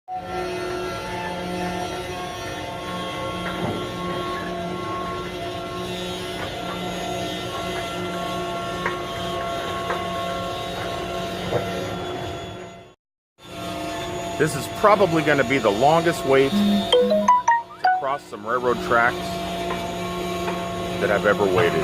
This is probably going to be the longest wait to cross some railroad tracks that I've ever waited.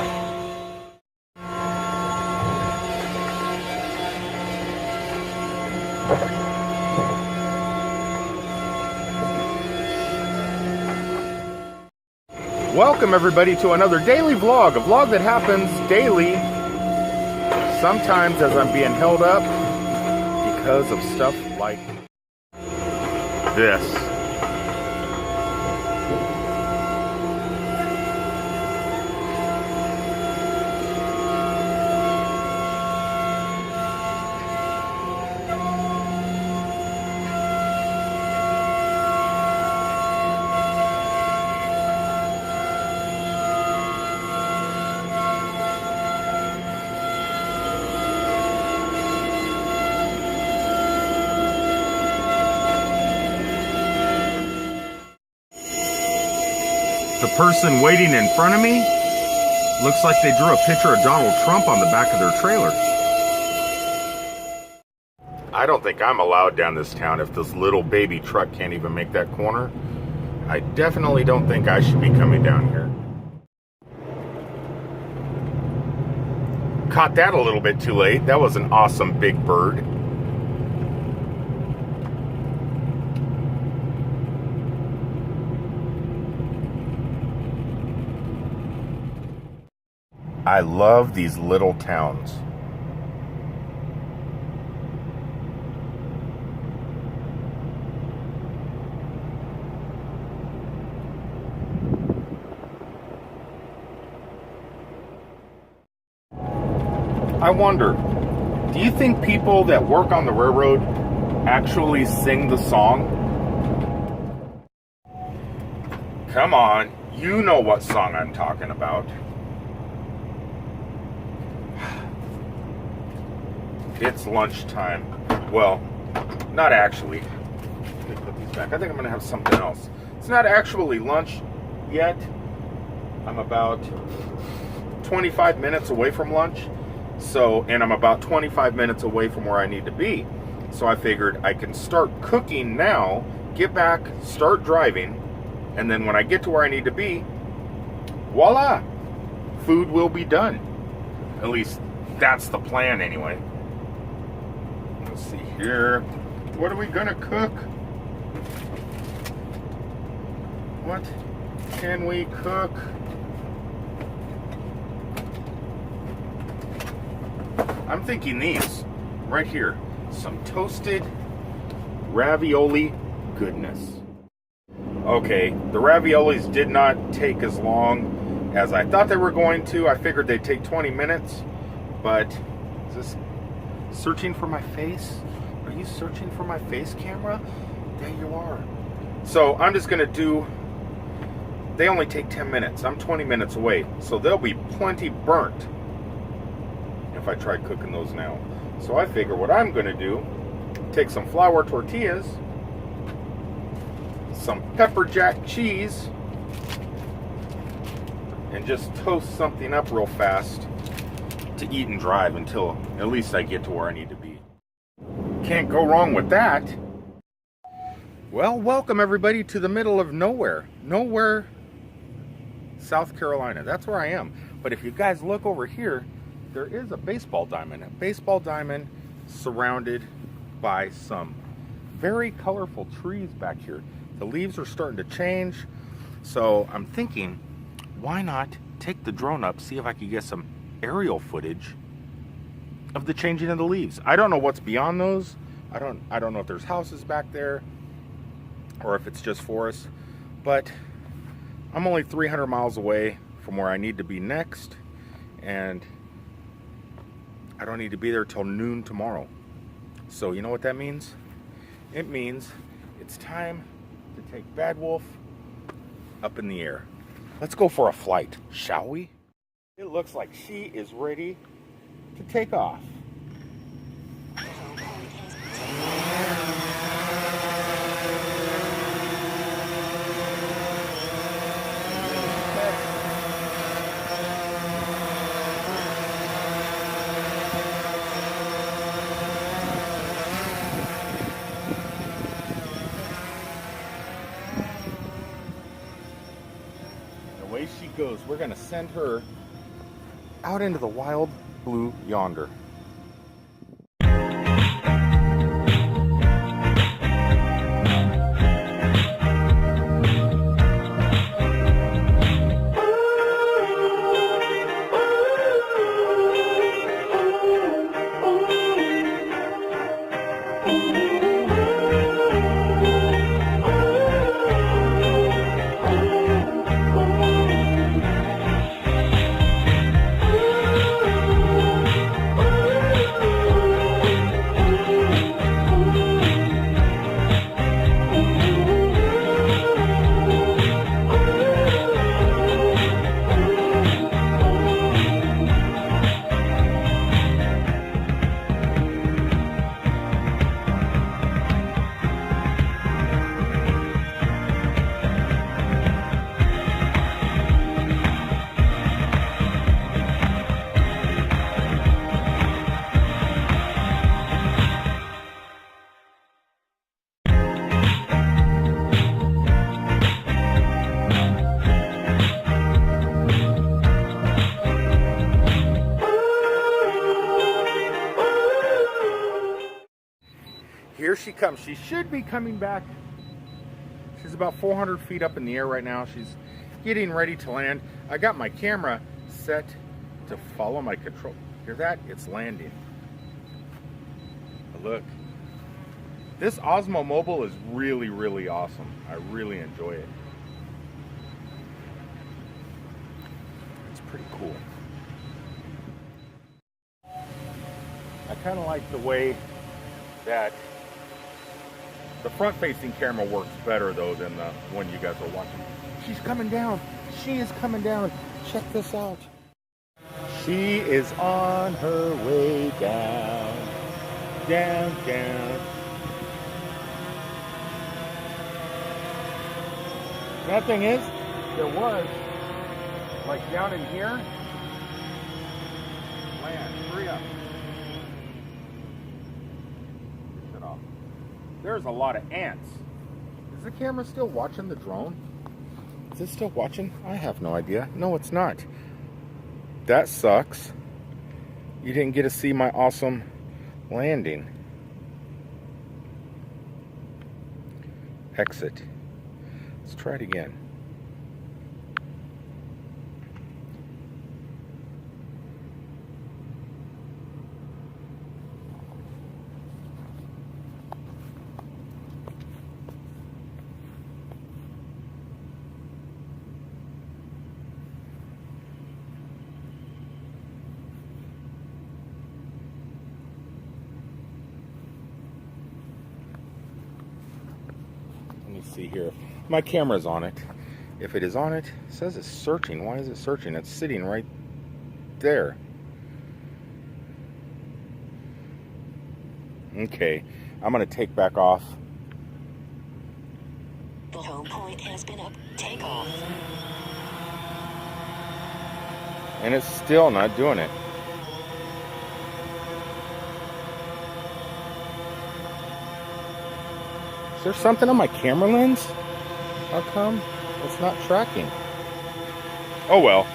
Welcome everybody to another daily vlog, a vlog that happens daily, sometimes as I'm being held up because of stuff like this. The person waiting in front of me looks like they drew a picture of Donald Trump on the back of their trailer. I don't think I'm allowed down this town if this little baby truck can't even make that corner. I definitely don't think I should be coming down here. Caught that a little bit too late. That was an awesome big bird. I love these little towns. I wonder, do you think people that work on the railroad actually sing the song? Come on, you know what song I'm talking about. It's lunchtime. Well, not actually. Let me put these back. I think I'm going to have something else. It's not actually lunch yet. I'm about 25 minutes away from lunch. And I'm about 25 minutes away from where I need to be. So I figured I can start cooking now, get back, start driving, and then when I get to where I need to be, voila! Food will be done. At least that's the plan anyway. Let's see here. What are we gonna cook? What can we cook? I'm thinking these right here. Some toasted ravioli goodness. Okay, the raviolis did not take as long as I thought they were going to. I figured they'd take 20 minutes, but is this searching for my face? Are you searching for my face, camera? There you are. So I'm just gonna do, they only take 10 minutes. I'm 20 minutes away, so they'll be plenty burnt if I try cooking those now. So I figure what I'm gonna do, take some flour tortillas, some pepper jack cheese, and just toast something up real fast to eat and drive until at least I get to where I need to be. Can't go wrong with that. Well, welcome everybody to the middle of nowhere. Nowhere, South Carolina. That's where I am. But if you guys look over here, there is a baseball diamond. A baseball diamond surrounded by some very colorful trees back here. The leaves are starting to change. So I'm thinking, why not take the drone up, see if I can get some aerial footage of the changing of the leaves. I don't know what's beyond those. I don't know if there's houses back there or if it's just forest, but I'm only 300 miles away from where I need to be next, and I don't need to be there till noon tomorrow. So you know what that means? It means it's time to take Bad Wolf up in the air. Let's go for a flight, shall we? It looks like she is ready to take off. goes. We're gonna send her out into the wild blue yonder. Here she comes. She should be coming back. She's about 400 feet up in the air right now. She's getting ready to land. I got my camera set to follow my control. Hear that? It's landing. But look. This Osmo Mobile is really, really awesome. I really enjoy it. It's pretty cool. I kind of like the way that the front-facing camera works better, though, than the one you guys are watching. She's coming down. She is coming down. Check this out. She is on her way down. Down, down. That thing is, there was, like down in here, land, hurry up. Shut off. There's a lot of ants. Is the camera still watching the drone? Is it still watching? I have no idea. No, it's not. That sucks. You didn't get to see my awesome landing. Exit. Let's try it again. Let me see here. My camera's on it. If it is on it, it says it's searching. Why is it searching? It's sitting right there. Okay, I'm gonna take back off. The home point has been up. Take off. And it's still not doing it. Is there something on my camera lens? How come it's not tracking? Oh well,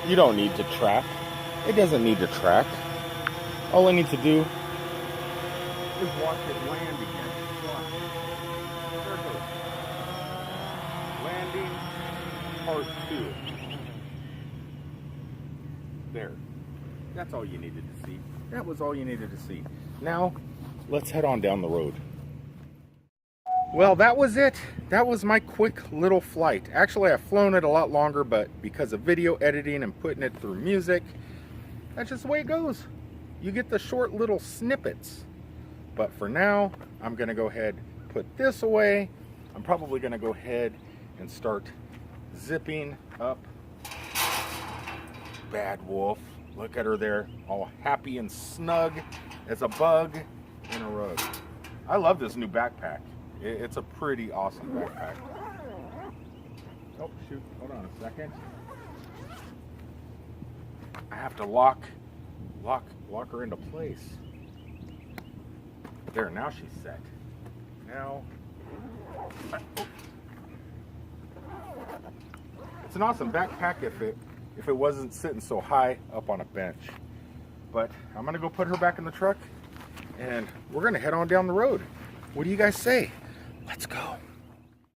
you don't need to track. It doesn't need to track. All I need to do is watch it land again. Watch. There it goes. Landing part 2. There. That's all you needed to see. That was all you needed to see. Now, let's head on down the road. Well, that was it. That was my quick little flight. Actually, I've flown it a lot longer, but because of video editing and putting it through music, that's just the way it goes. You get the short little snippets. But for now, I'm gonna go ahead, put this away. I'm probably gonna go ahead and start zipping up Bad Wolf. Look at her there, all happy and snug as a bug in a rug. I love this new backpack. It's a pretty awesome backpack. Oh, shoot. Hold on a second. I have to lock her into place. There, now she's set. Now, It's an awesome backpack if it wasn't sitting so high up on a bench. But I'm gonna go put her back in the truck and we're gonna head on down the road. What do you guys say? Let's go.